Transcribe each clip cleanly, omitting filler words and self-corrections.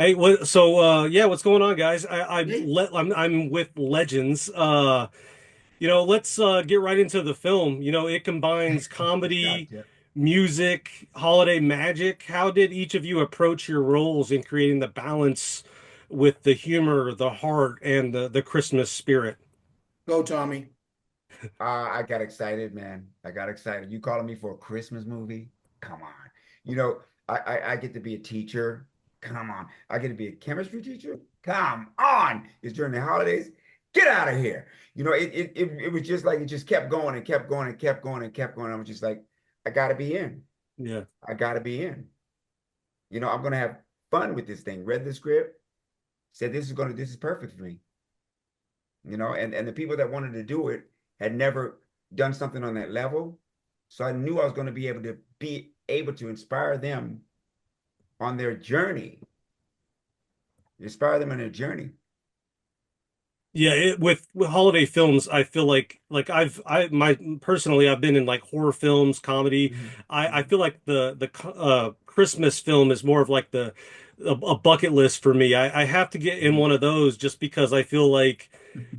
Hey, what? So, yeah, what's going on, guys? Hey, I'm with Legends. Let's get right into the film. It combines comedy, gotcha. music, holiday magic. How did each of you approach your roles in creating the balance with the humor, the heart, and the Christmas spirit? Go, Tommy. I got excited, man. I got excited. You calling me for a Christmas movie? Come on. You know, I get to be a teacher. Come on. I get to be a chemistry teacher. Come on. It's during the holidays. Get out of here. It was just like it just kept going and kept going and kept going and kept going. I was just like, I gotta be in. Yeah. I gotta be in. I'm gonna have fun with this thing. Read the script, said this is perfect for me. And the people that wanted to do it had never done something on that level. So I knew I was going to be able to inspire them on their journey, inspire them on their journey. Yeah, with holiday films, I feel like I've been in like horror films, comedy. Mhm, I mhm, feel like the Christmas film is more of like a bucket list for me. I have to get in mhm, one of those just because I feel like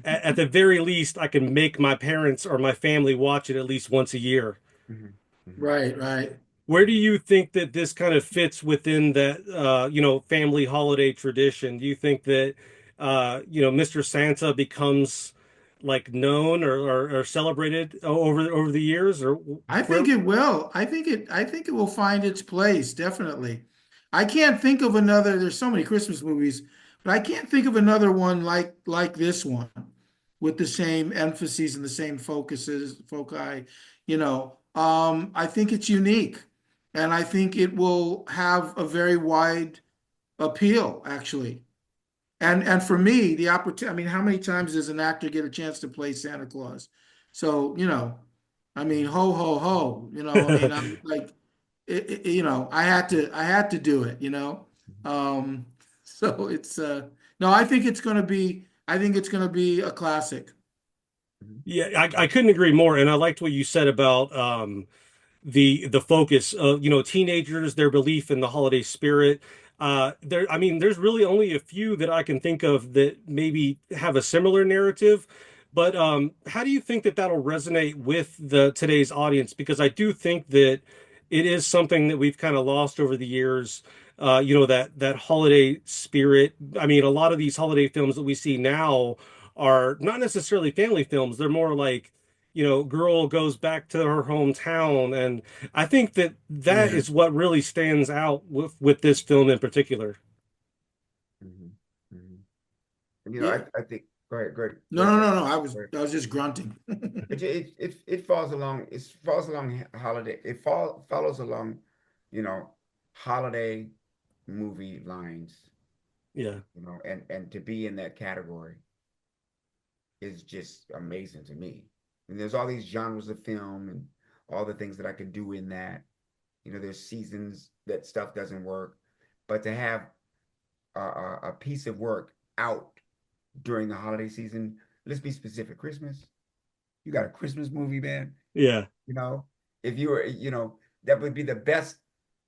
at the very least I can make my parents or my family watch it at least once a year. mhm, mhm, Right, right. Where do you think that this kind of fits within that family holiday tradition? Do you think that Mr. Santa becomes like known or celebrated over the years or I where? think it will. I think it will find its place, definitely. I can't think of another, there's so many Christmas movies, but I can't think of another one like this one with the same emphases and the same foci, I think it's unique and I think it will have a very wide appeal, actually. And for me, the opportunity, I mean, how many times does an actor get a chance to play Santa Claus? So, I mean, ho, ho, ho, I mean, I'm like, I had to do it. Um, so no, I think it's gonna be a classic. mhm. Yeah, I couldn't agree more, and I liked what you said about the focus of teenagers, their belief in the holiday spirit. I mean, there's really only a few that I can think of that maybe have a similar narrative. But how do you think that that'll resonate with the today's audience? Because I do think that it is something that we've kind of lost over the years. That holiday spirit. I mean, a lot of these holiday films that we see now are not necessarily family films. They're more like girl goes back to her hometown. And I think that that Yeah. is what really stands out with this film in particular. Mhm, mhm. And Yeah. I think go No, ahead, no, Jeff. no, no. I Go was ahead. I was just grunting. It falls along holiday. Follows along, you know, holiday movie lines, Yeah. and to be in that category is just amazing to me. And there's all these genres of film and all the things that I could do in that. There's seasons that stuff doesn't work, but to have a piece of work out during the holiday season, let's be specific, Christmas. You got a Christmas movie, man. Yeah. You know, if you were, that would be the best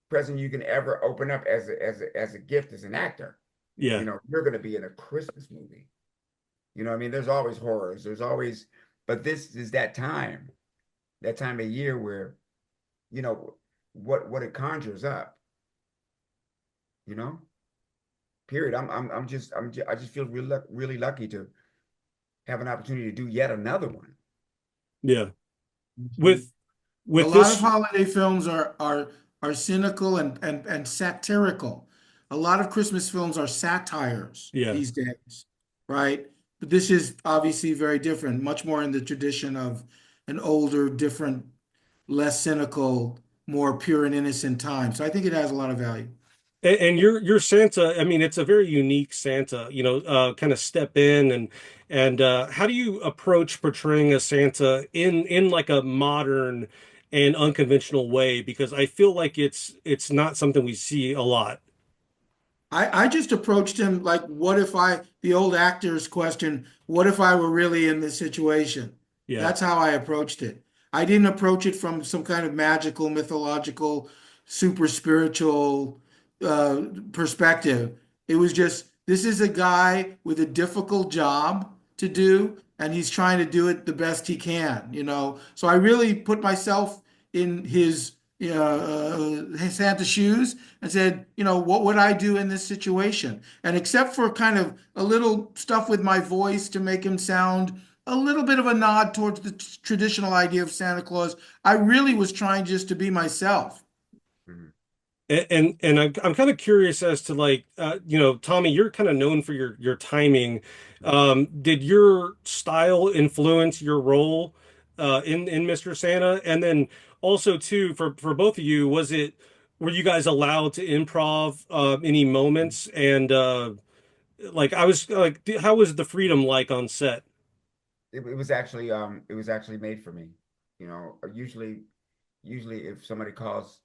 present you can ever open up as a gift as an actor. Yeah. You're going to be in a Christmas movie. I mean, there's always horrors. But this is that time of year where, you know, what it conjures up, you know, period. I just feel really lucky to have an opportunity to do yet another one. Yeah. Mhm. With A with lot of this, holiday films are cynical and satirical. A lot of Christmas films are satires yeah. these days, right? But this is obviously very different, much more in the tradition of an older, different, less cynical, more pure and innocent time. So I think it has a lot of value. And your Santa, I mean, it's a very unique Santa, kind of step in and how do you approach portraying a Santa in like a modern and unconventional way? Because I feel like it's not something we see a lot. I just approached him like, the old actor's question, what if I were really in this situation? Yeah. That's how I approached it. I didn't approach it from some kind of magical, mythological, super spiritual perspective. It was just, this is a guy with a difficult job to do, and he's trying to do it the best he can, you know. So I really put myself in his Santa's shoes and said, you know, what would I do in this situation? And except for kind of a little stuff with my voice to make him sound a little bit of a nod towards the traditional idea of Santa Claus, I really was trying just to be myself. Mhm. And I'm kind of curious as to like Tommy, you're kind of known for your timing. Did your style influence your role in Mr. Santa? And then also too for both of you, were you guys allowed to improv any moments? And like I was like, how was the freedom like on set? It was actually made for me. Usually if somebody calls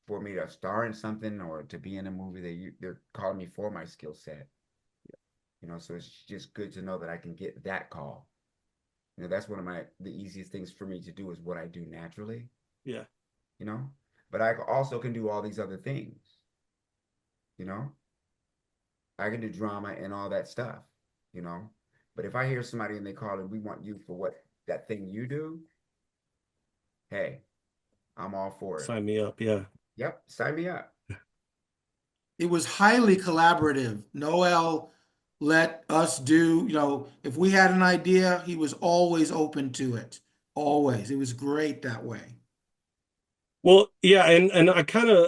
for me to star in something or to be in a movie, they're calling me for my skill set. So it's just good to know that I can get that call. That's one of the easiest things for me to do is what I do naturally, Yeah. you know. But I also can do all these other things, you know. I can do drama and all that stuff, you know. But if I hear somebody and they call and we want you for what that thing you do, hey, I'm all for it. Sign me up. Yeah. Yep, sign me up. It was highly collaborative. Noel let us do, you know, if we had an idea, he was always open to it. Always. It was great that way. Well, yeah, and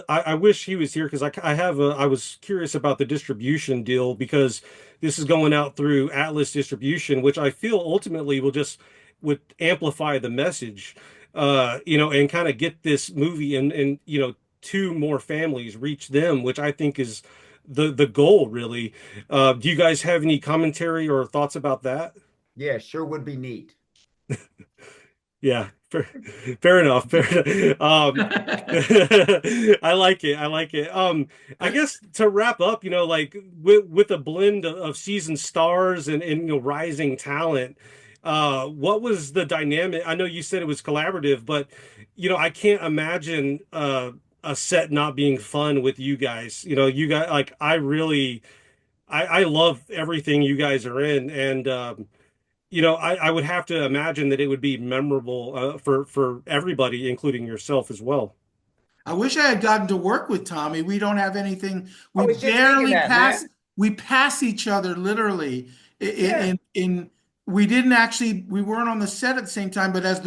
I wish he was here because I was curious about the distribution deal because this is going out through Atlas Distribution, which I feel ultimately would amplify the message, and kind of get this movie and two more families, reach them, which I think is the goal really. Do you guys have any commentary or thoughts about that? Yeah, sure would be neat. Yeah, fair enough. Fair enough. I like it. I like it. I guess to wrap up, like with a blend of seasoned stars and rising talent, what was the dynamic? I know you said it was collaborative, but I can't imagine a set not being fun with you guys. You guys like I love everything you guys are in, and I would have to imagine that it would be memorable for everybody, including yourself as well. I wish I had gotten to work with Tommy. We don't have anything. I We was just thinking barely that, pass. man. We pass each other literally. Yeah, We didn't actually. We weren't on the set at the same time. But as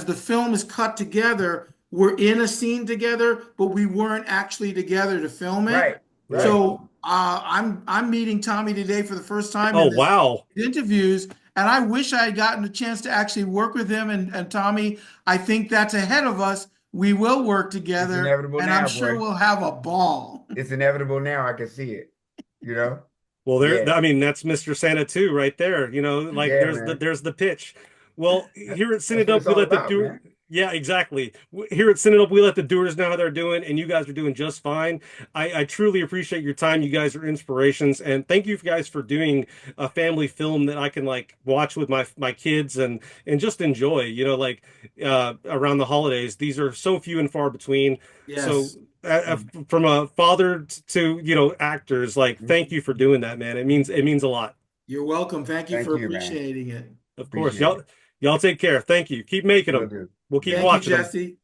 the film is cut together, we're in a scene together, but we weren't actually together to film it. right, right. So I'm meeting Tommy today for the first time Oh, in this wow. interviews, and I wish I had gotten a chance to actually work with him and Tommy. I think that's ahead of us. We will work It's together, inevitable and I'm now, sure boy. we'll have a ball. It's inevitable now. I can see it. You know? Well, Yeah, I mean, that's Mr. Santa too, right there. Like yeah, man. there's the pitch. Well, here at That's what CineDump, it's we all let the about, do. man. Yeah, exactly. Here at CineDump, we let the doers know how they're doing, and you guys are doing just fine. I truly appreciate your time. You guys are inspirations, and thank you guys for doing a family film that I can like watch with my kids and just enjoy. Like around the holidays, these are so few and far between. So Yes. from a father to actors, like thank Mhm. you for doing that, man. It means a lot. You're welcome. Thank you Thank for you, man. appreciating it. Of course, Appreciate it. y'all take care. Thank you. Keep making Will them. do. We'll keep Yeah. Thank you, watching them. Jesse.